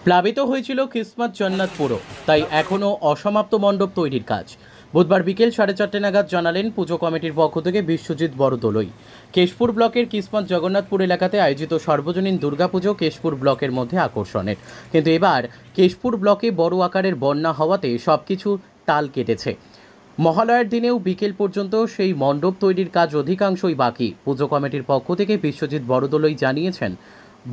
প্লাবিত হয়েছিল কিসমত জন্নাতপুরও, তাই এখনও অসমাপ্ত মণ্ডপ তৈরির কাজ। বুধবার বিকেল 4:30 নাগাদ জানালেন পুজো কমিটির পক্ষ থেকে বিশ্বজিৎ বড়দলুই। কেশপুর ব্লকের কিসমত জগন্নাথপুর এলাকাতে আয়োজিত সর্বজনীন দুর্গাপুজো কেশপুর ব্লকের মধ্যে আকর্ষণের, কিন্তু এবার কেশপুর ব্লকে বড় আকারের বন্যা হওয়াতে সবকিছু তাল কেটেছে। মহালয়ার দিনেও বিকেল পর্যন্ত সেই মণ্ডপ তৈরির কাজ অধিকাংশই বাকি। পুজো কমিটির পক্ষ থেকে বিশ্বজিৎ বড়দলুই জানিয়েছেন,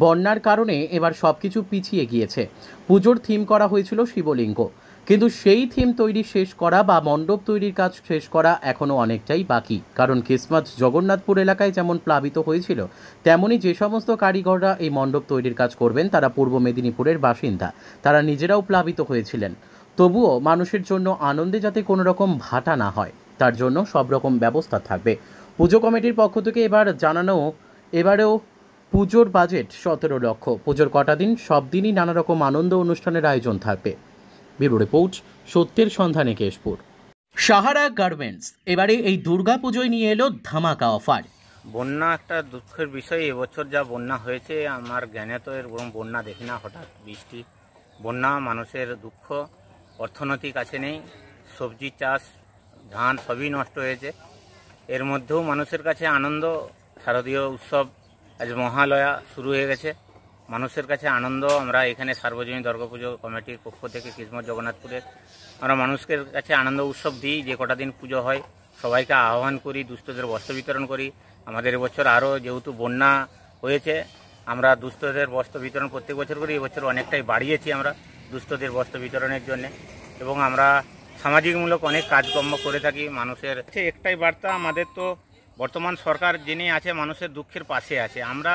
বন্যার কারণে এবার সবকিছু পিছিয়ে গিয়েছে। পুজোর থিম করা হয়েছিল শিবলিঙ্গ, কিন্তু সেই থিম তৈরি শেষ করা বা মণ্ডপ তৈরির কাজ শেষ করা এখনও অনেকটাই বাকি। কারণ কিসমত জগন্নাথপুর এলাকায় যেমন প্লাবিত হয়েছিল, তেমনি যে সমস্ত কারিগররা এই মণ্ডপ তৈরির কাজ করবেন তারা পূর্ব মেদিনীপুরের বাসিন্দা, তারা নিজেরাও প্লাবিত হয়েছিলেন। তবুও মানুষের জন্য আনন্দে যাতে কোনো রকম ভাটা না হয়, তার জন্য সব রকম ব্যবস্থা থাকবে। পুজো কমিটির পক্ষ থেকে এবারেও পুজোর বাজেট 17 লক্ষ। পুজোর কটা দিন, সব দিনই নানা রকম আনন্দ অনুষ্ঠানের আয়োজন থাকবে। ব্যুরো রিপোর্ট, সত্যের সন্ধানে কেশপুর। সাহারা গার্মেন্টস এবারে এই দুর্গা পুজোয় নিয়ে এলো ধামাকা অফার। বন্যা একটা দুঃখের বিষয়। এবছর যা বন্যা হয়েছে, আমার জ্ঞানে তো এরকম বন্যা দেখি না। হঠাৎ বৃষ্টি, বন্যা, মানুষের দুঃখ, অর্থনৈতিক আছে নেই, সবজি চাষ, ধান সবই নষ্ট হয়েছে। এর মধ্যেও মানুষের কাছে আনন্দ। শারদীয় উৎসব, আজ মহালয়া শুরু হয়ে গেছে, মানুষের কাছে আনন্দ। আমরা এখানে সার্বজনীন দুর্গাপুজো কমিটির পক্ষ থেকে কিসমত জগন্নাথপুরের আমরা মানুষের কাছে আনন্দ উৎসব দিই। যে কটা দিন পুজো হয় সবাইকে আহ্বান করি, দুস্থদের বস্ত্র বিতরণ করি। আমাদের এবছর আরও যেহেতু বন্যা হয়েছে, আমরা দুস্থদের বস্ত্র বিতরণ প্রত্যেক বছর করি। এবছর অনেকটাই বাড়িয়েছি আমরা দুস্থদের বস্ত্র বিতরণের জন্য, এবং আমরা সামাজিকমূলক অনেক কাজকর্ম করে থাকি। মানুষের একটাই বার্তা, আমাদের তো বর্তমান সরকার যিনি আছে মানুষের দুঃখের পাশে আছে। আমরা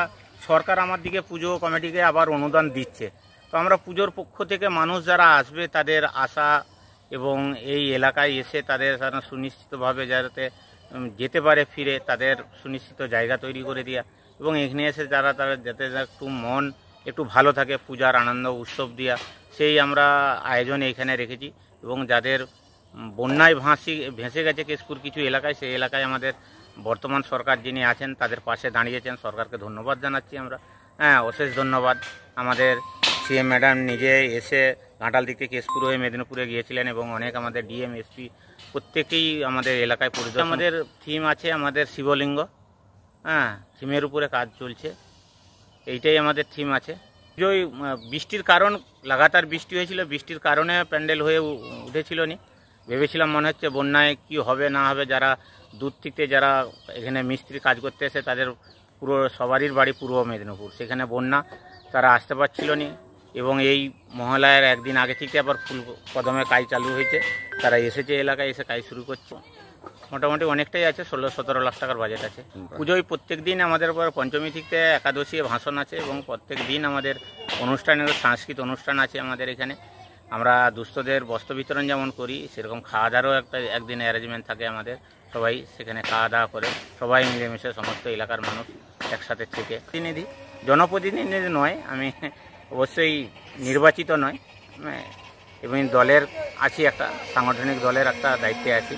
সরকার আমার দিকে পুজো কমিটিকে আবার অনুদান দিচ্ছে, তো আমরা পুজোর পক্ষ থেকে মানুষ যারা আসবে তাদের আশা, এবং এই এলাকায় এসে তাদের সুনিশ্চিতভাবে যাতে যেতে পারে ফিরে, তাদের সুনিশ্চিত জায়গা তৈরি করে দেওয়া, এবং এখানে এসে তারা যাতে একটু মন একটু ভালো থাকে, পূজার আনন্দ উৎসব দেওয়া, সেই আমরা আয়োজন এখানে রেখেছি। এবং যাদের বন্যায় ভেসে গেছে কেশপুর কিছু এলাকায়, সেই এলাকায় আমাদের বর্তমান সরকার যিনি আছেন তাদের পাশে দাঁড়িয়েছেন, সরকারকে ধন্যবাদ জানাচ্ছি আমরা। অশেষ ধন্যবাদ। আমাদের সিএম ম্যাডাম নিজে এসে ঘাটাল দিক থেকে কেশপুর হয়ে মেদিনীপুরে গিয়েছিলেন, এবং অনেক আমাদের ডিএম, এসপি প্রত্যেকেই আমাদের এলাকায় পরিদর্শন। আমাদের থিম আছে আমাদের শিবলিঙ্গ, থিমের উপরে কাজ চলছে, এইটাই আমাদের থিম আছে। ওই বৃষ্টির কারণ, লাগাতার বৃষ্টি হয়েছিল, বৃষ্টির কারণে প্যান্ডেল হয়ে উঠেছিল নি। ভেবেছিলাম মনে হচ্ছে বন্যায় কি হবে না হবে, যারা দূর থেকে যারা এখানে মিস্ত্রি কাজ করতে এসে তাদের পুরো সবারই বাড়ি পূর্ব মেদিনীপুর, সেখানে বন্যা, তারা আসতে পারছিল নি। এবং এই মহালয়ার একদিন আগে থেকে আবার ফুল কদমে কাজ চালু হয়েছে, তারা এসেছে এলাকায়, এসে কাজ শুরু করছে। মোটামুটি অনেকটাই আছে, 16-17 লাখ টাকার বাজেট আছে। পুজোয় প্রত্যেক দিন আমাদের পঞ্চমী থেকে একাদশী ভাষণ আছে, এবং প্রত্যেক দিন আমাদের অনুষ্ঠানের সাংস্কৃতিক অনুষ্ঠান আছে আমাদের এখানে। আমরা দুস্থদের বস্ত্র বিতরণ যেমন করি, সেরকম খাওয়া দাওয়ারও একদিন অ্যারেঞ্জমেন্ট থাকে আমাদের। সবাই সেখানে খাওয়া দাওয়া করে, সবাই মিলেমিশে সমস্ত এলাকার মানুষ একসাথে থেকে। জনপ্রতিনিধি নয় আমি, অবশ্যই নির্বাচিত নয়, এবং দলের আছি, একটা সাংগঠনিক দলের একটা দায়িত্বে আছি।